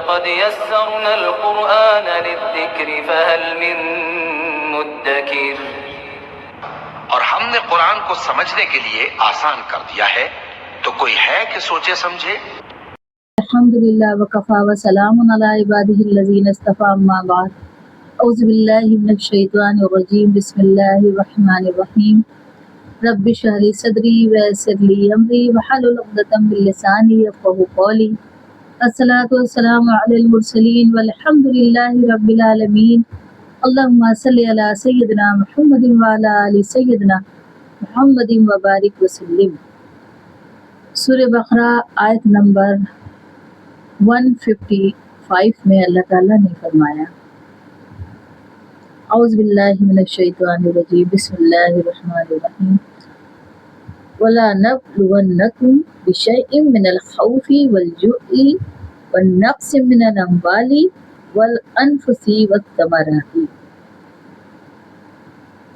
ولقد يسرنا القرآن للذكر فهل من مدكر. اور ہم نے قرآن کو سمجھنے کے لیے آسان کر دیا ہے، تو کوئی ہے کہ سوچے سمجھے؟ الحمدللہ وکفا وسلام علی عبادہ الذین اصطفی، اما بعد، اعوذ باللہ من الشیطان الرجیم، بسم اللہ الرحمن الرحیم، رب اشرح لی صدری ویسر لی امری واحلل عقدۃ من لسانی یفقہوا قولی. الصلاۃ والسلام علی المرسلین والحمدللہ رب العالمین. اللہم صلی علی سیدنا محمد وعلی آل سیدنا محمد وبارک وسلم. سورہ بقرہ آیت نمبر 155 میں اللہ تعالیٰ نے فرمایا، اعوذ باللہ من الشیطان الرجیم، بسم اللہ الرحمن الرحیم، وَلَنَبْلُوَنَّكُمْ بِشَيْءٍ مِّنَ الْخَوْفِ وَالْجُوعِ وَالنَّقْصِ مِنَ الْأَمْوَالِ وَالْأَنفُسِ وَالثَّمَرَاتِ.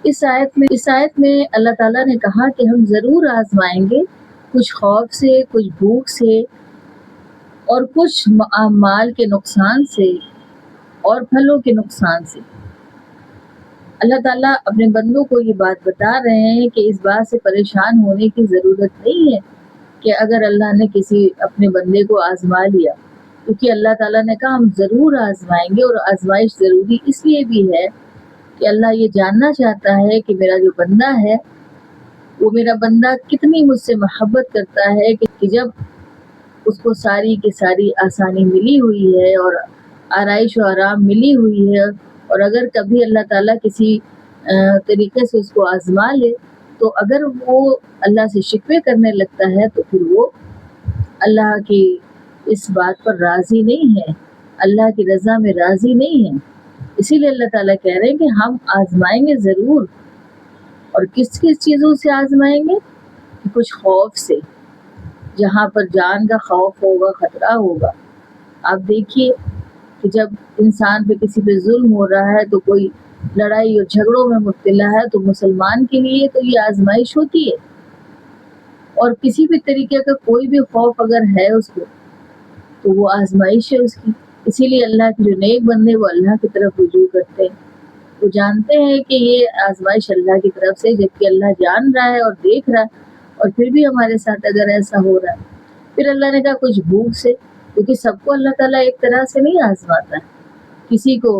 اس آیت میں اللہ تعالیٰ نے کہا کہ ہم ضرور آزمائیں گے، کچھ خوف سے، کچھ بھوک سے، اور کچھ مال کے نقصان سے اور پھلوں کے نقصان سے. اللہ تعالیٰ اپنے بندوں کو یہ بات بتا رہے ہیں کہ اس بات سے پریشان ہونے کی ضرورت نہیں ہے کہ اگر اللہ نے کسی اپنے بندے کو آزما لیا، کیونکہ اللہ تعالیٰ نے کہا ہم ضرور آزمائیں گے. اور آزمائش ضروری اس لیے بھی ہے کہ اللہ یہ جاننا چاہتا ہے کہ میرا جو بندہ ہے وہ میرا بندہ کتنی مجھ سے محبت کرتا ہے، کہ جب اس کو ساری کی ساری آسانی ملی ہوئی ہے اور آرائش و آرام ملی ہوئی ہے، اور اگر کبھی اللہ تعالیٰ کسی طریقے سے اس کو آزما لے تو اگر وہ اللہ سے شکوے کرنے لگتا ہے تو پھر وہ اللہ کی اس بات پر راضی نہیں ہے، اللہ کی رضا میں راضی نہیں ہے. اسی لیے اللہ تعالیٰ کہہ رہے ہیں کہ ہم آزمائیں گے ضرور. اور کس کس چیزوں سے آزمائیں گے؟ کہ کچھ خوف سے، جہاں پر جان کا خوف ہوگا، خطرہ ہوگا. آپ دیکھیے کہ جب انسان پہ کسی پہ ظلم ہو رہا ہے، تو کوئی لڑائی اور جھگڑوں میں مبتلا ہے، تو مسلمان کے لیے تو یہ آزمائش ہوتی ہے. اور کسی بھی طریقے کا کوئی بھی خوف اگر ہے اس کو تو وہ آزمائش ہے اس کی. اسی لیے اللہ کے جو نیک بندے وہ اللہ کی طرف رجوع کرتے ہیں، وہ جانتے ہیں کہ یہ آزمائش اللہ کی طرف سے، جبکہ اللہ جان رہا ہے اور دیکھ رہا ہے، اور پھر بھی ہمارے ساتھ اگر ایسا ہو رہا ہے. پھر اللہ نے کہا کچھ بھوک سے، کیونکہ سب کو اللہ تعالیٰ ایک طرح سے نہیں آزماتا ہے، کسی کو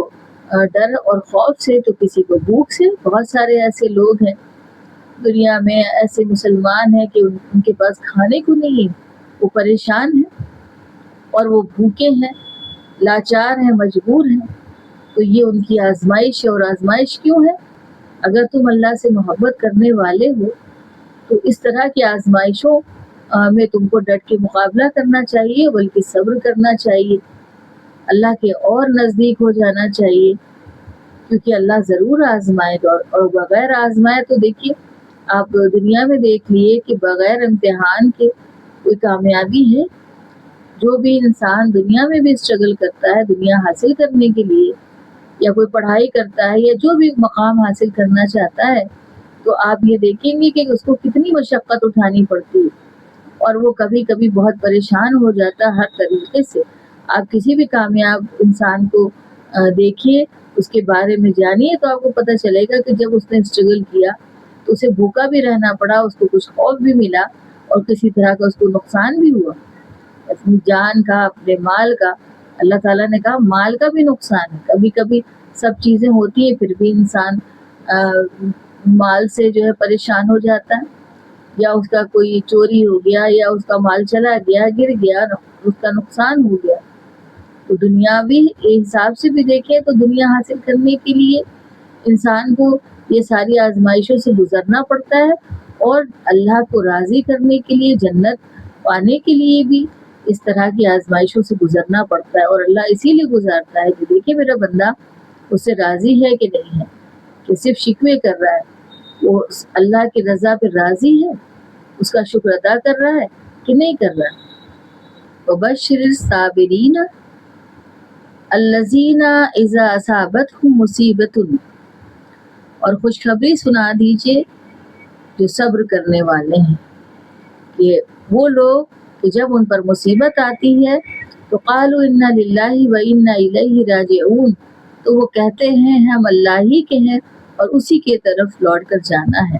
ڈر اور خوف سے تو کسی کو بھوک سے. بہت سارے ایسے لوگ ہیں دنیا میں، ایسے مسلمان ہیں کہ ان کے پاس کھانے کو نہیں ہے، وہ پریشان ہیں اور وہ بھوکے ہیں، لاچار ہیں، مجبور ہیں. تو یہ ان کی آزمائش ہے. اور آزمائش کیوں ہے؟ اگر تم اللہ سے محبت کرنے والے ہو تو اس طرح کی آزمائشوں میں تم کو ڈٹ کے مقابلہ کرنا چاہیے، بلکہ صبر کرنا چاہیے، اللہ کے اور نزدیک ہو جانا چاہیے، کیونکہ اللہ ضرور آزمائے گا. اور بغیر آزمائے تو دیکھیے آپ دنیا میں دیکھ لیے کہ بغیر امتحان کے کوئی کامیابی ہے؟ جو بھی انسان دنیا میں بھی اسٹرگل کرتا ہے دنیا حاصل کرنے کے لیے، یا کوئی پڑھائی کرتا ہے یا جو بھی مقام حاصل کرنا چاہتا ہے، تو آپ یہ دیکھیں گے کہ اس کو کتنی مشقت اٹھانی پڑتی ہے، اور وہ کبھی کبھی بہت پریشان ہو جاتا ہے ہر طریقے سے. آپ کسی بھی کامیاب انسان کو دیکھیے، اس کے بارے میں جانیے، تو آپ کو پتہ چلے گا کہ جب اس نے اسٹرگل کیا تو اسے بھوکا بھی رہنا پڑا، اس کو کچھ خوف بھی ملا، اور کسی طرح کا اس کو نقصان بھی ہوا، اپنی جان کا، اپنے مال کا. اللہ تعالیٰ نے کہا مال کا بھی نقصان ہے. کبھی کبھی سب چیزیں ہوتی ہیں پھر بھی انسان مال سے جو ہے پریشان ہو جاتا ہے، یا اس کا کوئی چوری ہو گیا، یا اس کا مال چلا گیا، گر گیا، اس کا نقصان ہو گیا. تو دنیاوی حساب سے بھی دیکھیں تو دنیا حاصل کرنے کے لیے انسان کو یہ ساری آزمائشوں سے گزرنا پڑتا ہے، اور اللہ کو راضی کرنے کے لیے، جنت پانے کے لیے بھی اس طرح کی آزمائشوں سے گزرنا پڑتا ہے. اور اللہ اسی لیے گزارتا ہے کہ دیکھیں میرا بندہ اس سے راضی ہے کہ نہیں ہے، کہ صرف شکوے کر رہا ہے، وہ اللہ کی رضا پہ راضی ہے، اس کا شکر ادا کر رہا ہے کہ نہیں کر رہا. وَبَشِّرِ الصَّابِرِينَ الَّذِينَ إِذَا أَصَابَتْهُم مُّصِیبَةٌ، اور خوشخبری سنا دیجیے جو صبر کرنے والے ہیں، کہ وہ لوگ کہ جب ان پر مصیبت آتی ہے تو قالوا انا للہ و انا الیہ راجعون، تو وہ کہتے ہیں ہم اللہ ہی کے ہیں اور اسی کے طرف لوٹ کر جانا ہے۔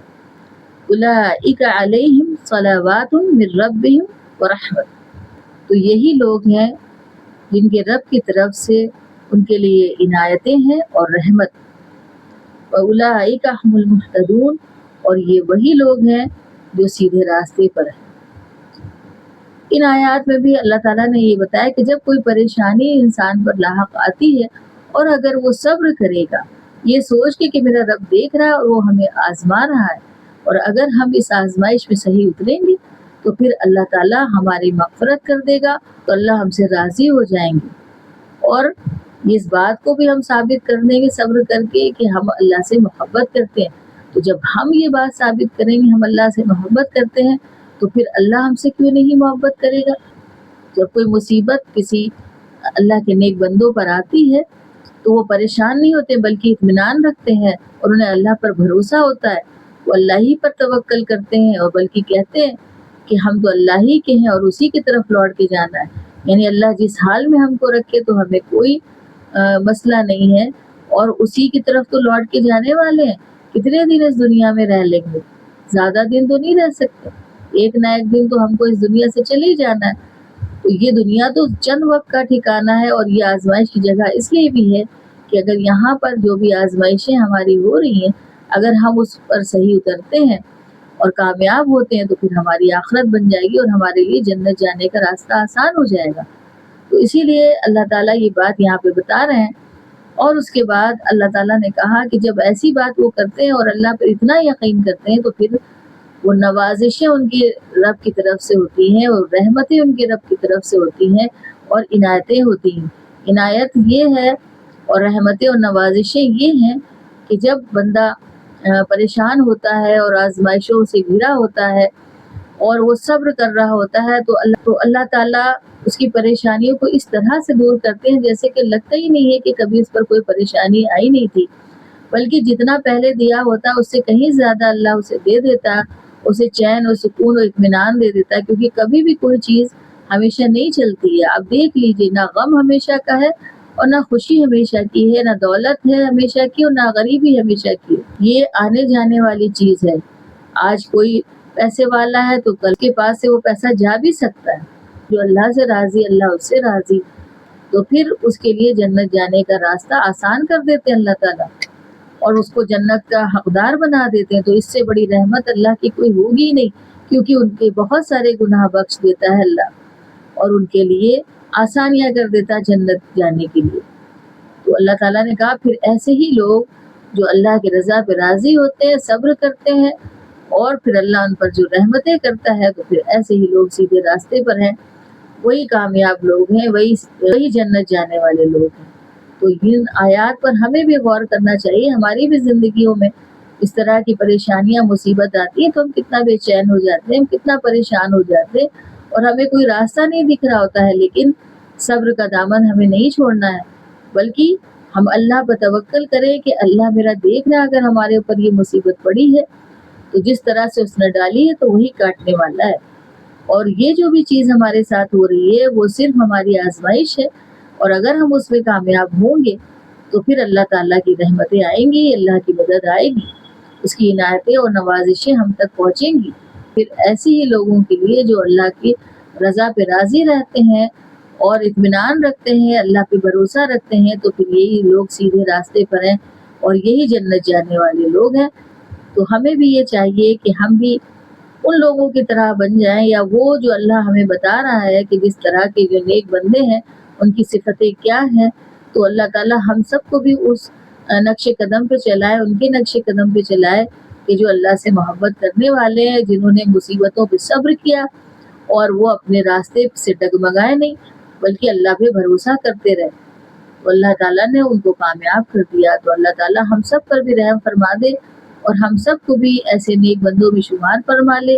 اولئک علیہم صلوات من ربہم ورحمۃ، تو یہی لوگ ہیں جن کے رب کی طرف سے ان کے لیے عنایتیں ہیں اور رحمت۔ وَأُولَٰئِکَ هُمُ الْمُهْتَدُونَ، اور یہ وہی لوگ ہیں جو سیدھے راستے پر ہیں۔ ان آیات میں بھی اللہ تعالیٰ نے یہ بتایا کہ جب کوئی پریشانی انسان پر لاحق آتی ہے اور اگر وہ صبر کرے گا یہ سوچ کے کہ میرا رب دیکھ رہا ہے اور وہ ہمیں آزما رہا ہے، اور اگر ہم اس آزمائش میں صحیح اتریں گے تو پھر اللہ تعالیٰ ہماری مغفرت کر دے گا، تو اللہ ہم سے راضی ہو جائیں گے۔ اور اس بات کو بھی ہم ثابت کر دیں گے صبر کر کے کہ ہم اللہ سے محبت کرتے ہیں۔ تو جب ہم یہ بات ثابت کریں گے ہم اللہ سے محبت کرتے ہیں تو پھر اللہ ہم سے کیوں نہیں محبت کرے گا؟ جب کوئی مصیبت کسی اللہ کے نیک بندوں پر آتی ہے تو وہ پریشان نہیں ہوتے بلکہ اطمینان رکھتے ہیں اور انہیں اللہ پر بھروسہ ہوتا ہے، وہ اللہ ہی پر توکل کرتے ہیں اور بلکہ کہتے ہیں کہ ہم تو اللہ ہی کے ہیں اور اسی کی طرف لوٹ کے جانا ہے، یعنی اللہ جس حال میں ہم کو رکھے تو ہمیں کوئی مسئلہ نہیں ہے اور اسی کی طرف تو لوٹ کے جانے والے ہیں۔ کتنے دن اس دنیا میں رہ لیں گے؟ زیادہ دن تو نہیں رہ سکتے، ایک نہ ایک دن تو ہم کو اس دنیا سے چلے ہی جانا ہے۔ تو یہ دنیا تو چند وقت کا ٹھکانہ ہے اور یہ آزمائش کی جگہ اس لیے بھی ہے کہ اگر یہاں پر جو بھی آزمائشیں ہماری ہو رہی ہیں اگر ہم اس پر صحیح اترتے ہیں اور کامیاب ہوتے ہیں تو پھر ہماری آخرت بن جائے گی اور ہمارے لیے جنت جانے کا راستہ آسان ہو جائے گا۔ تو اسی لیے اللہ تعالیٰ یہ بات یہاں پہ بتا رہے ہیں، اور اس کے بعد اللہ تعالیٰ نے کہا کہ جب ایسی بات وہ کرتے ہیں اور اللہ پر اتنا یقین کرتے ہیں تو پھر وہ نوازشیں ان کے رب کی طرف سے ہوتی ہیں اور رحمتیں ان کے رب کی طرف سے ہوتی ہیں اور عنایتیں ہوتی ہیں۔ عنایت یہ ہے اور رحمتیں اور نوازشیں یہ ہیں کہ جب بندہ پریشان ہوتا ہے اور آزمائشوں سے گھرا ہوتا ہے اور وہ صبر کر رہا ہوتا ہے تو اللہ تعالیٰ اس کی پریشانیوں کو اس طرح سے دور کرتے ہیں جیسے کہ لگتا ہی نہیں ہے کہ کبھی اس پر کوئی پریشانی آئی نہیں تھی، بلکہ جتنا پہلے دیا ہوتا اس سے کہیں زیادہ اللہ اسے دے دیتا، اسے چین اور سکون اور اطمینان دے دیتا، کیونکہ کبھی بھی کوئی چیز ہمیشہ نہیں چلتی ہے۔ آپ دیکھ لیجئے، نہ غم ہمیشہ کا ہے اور نہ خوشی ہمیشہ کی ہے، نہ دولت ہے ہمیشہ کی اور نہ غریبی ہمیشہ کی، یہ آنے جانے والی چیز ہے۔ آج کوئی پیسے والا ہے تو کل کے پاس سے وہ پیسہ جا بھی سکتا ہے۔ جو اللہ سے راضی اللہ اس سے راضی، تو پھر اس کے لیے جنت جانے کا راستہ آسان کر دیتے ہیں اللہ تعالیٰ اور اس کو جنت کا حقدار بنا دیتے ہیں۔ تو اس سے بڑی رحمت اللہ کی کوئی ہوگی نہیں، کیونکہ ان کے بہت سارے گناہ بخش دیتا ہے اللہ اور ان کے لیے آسانیاں کر دیتا ہے جنت جانے کے لیے۔ تو اللہ تعالیٰ نے کہا پھر ایسے ہی لوگ جو اللہ کی رضا پہ راضی ہوتے ہیں، صبر کرتے ہیں اور پھر اللہ ان پر جو رحمتیں کرتا ہے تو پھر ایسے ہی لوگ سیدھے راستے پر ہیں، وہی کامیاب لوگ ہیں، وہی جنت جانے والے لوگ ہیں۔ تو ان آیات پر ہمیں بھی غور کرنا چاہیے۔ ہماری بھی زندگیوں میں اس طرح کی پریشانیاں مصیبت آتی ہیں تو ہم کتنا بے چین ہو جاتے ہیں، ہم کتنا پریشان ہو جاتے ہیں اور ہمیں کوئی راستہ نہیں دکھ رہا ہوتا ہے، لیکن صبر کا دامن ہمیں نہیں چھوڑنا ہے، بلکہ ہم اللہ پر توکل کریں کہ اللہ میرا دیکھ رہا، اگر ہمارے اوپر یہ مصیبت پڑی ہے تو جس طرح سے اس نے ڈالی ہے تو وہی کاٹنے والا ہے، اور یہ جو بھی چیز ہمارے ساتھ ہو رہی ہے وہ صرف ہماری آزمائش ہے، اور اگر ہم اس میں کامیاب ہوں گے تو پھر اللہ تعالیٰ کی رحمتیں آئیں گی، اللہ کی مدد آئے گی، اس کی عنایتیں اور نوازشیں ہم تک پہنچیں گی۔ پھر ایسے ہی لوگوں کے لیے جو اللہ کی رضا پہ راضی رہتے ہیں اور اطمینان رکھتے ہیں، اللہ پہ بھروسہ رکھتے ہیں، تو پھر یہی لوگ سیدھے راستے پر ہیں اور یہی جنت جانے والے لوگ ہیں۔ تو ہمیں بھی یہ چاہیے کہ ہم بھی ان لوگوں کی طرح بن جائیں، یا وہ جو اللہ ہمیں بتا رہا ہے کہ جس طرح کے جو نیک بندے ہیں ان کی صفتیں کیا ہیں، تو اللہ تعالیٰ ہم سب کو بھی اس نقش قدم پہ چلائے، ان کے نقش قدم پہ چلائے کہ جو اللہ سے محبت کرنے والے ہیں، جنہوں نے مصیبتوں پہ صبر کیا اور وہ اپنے راستے سے ڈگمگائے نہیں بلکہ اللہ پہ بھروسہ کرتے رہے، تو اللہ تعالیٰ نے ان کو کامیاب کر دیا۔ تو اللہ تعالیٰ ہم سب پر بھی رحم فرما دے اور ہم سب کو بھی ایسے نیک بندوں میں شمار فرما لے،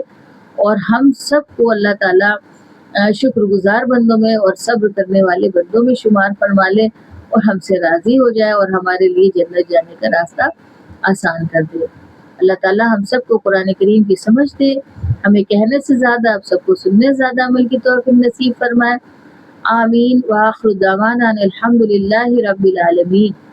اور ہم سب کو اللہ تعالیٰ شکر گزار بندوں میں اور صبر کرنے والے بندوں میں شمار فرما لے اور ہم سے راضی ہو جائے اور ہمارے لیے جنت جانے کا راستہ آسان کر دے۔ اللہ تعالیٰ ہم سب کو قرآن کریم کی سمجھ دے، ہمیں کہنے سے زیادہ آپ سب کو سننے سے زیادہ عمل کی توفیق نصیب فرمائے۔ آمین وآخر دعوانا الحمد للہ رب العالمین.